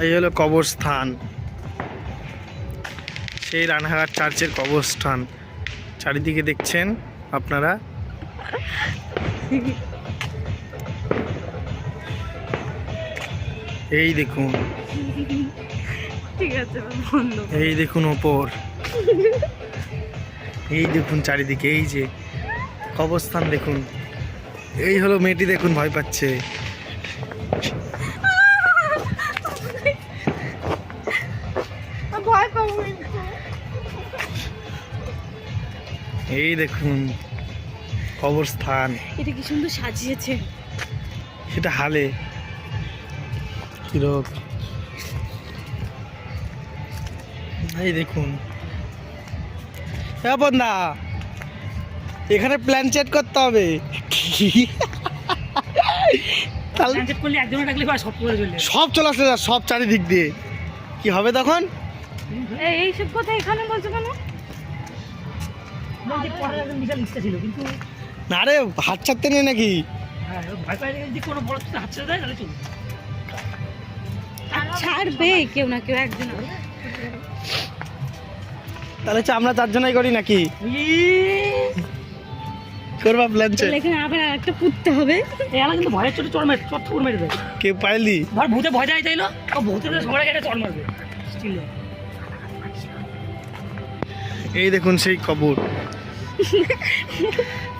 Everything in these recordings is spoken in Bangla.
এই হলো কবরস্থান, সেই রানাঘাট চার্চের কবরস্থান। চারিদিকে দেখছেন আপনারা। এই দেখুন, ঠিক আছে বন্ধ। এই দেখুন ওপর, এই দেখুন চারিদিকে, এই যে কবরস্থান দেখুন। এই হলো মেয়েটি, দেখুন ভয় পাচ্ছে। ভয় পাবো। এই দেখুন কবরস্থান, এটা কি সুন্দর সাজিয়েছে। সেটা হালে কিরক। এই দেখুন বন্ধা, এখানে প্ল্যান চেট করতে হবে। তাহলে সব চলে আসলে, সব চারিদিক দিয়ে কি হবে তখন? এইসব কথা এখানে বলছো কেন? না রে, হাত ছাড়তে নেই নাকি? ছাড়বে কেউ না কেউ একজন। তাহলে আমরা চারজনাই করি নাকি? করবা প্ল্যান চেট? এখানে আবার আরেকটা পুততে হবে। এলা কিন্তু ভয়ের চোটে চড় মেরে চট করে মেরে দেয়। কে পাইলি? ধর ভূতে ভয় দেয় চাইলো, ও ভূতে সবার আগে চড় মারবে। স্টিলে এই দেখুন সেই কবর,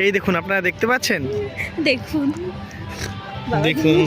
এই দেখুন আপনারা দেখতে পাচ্ছেন। দেখুন দেখুন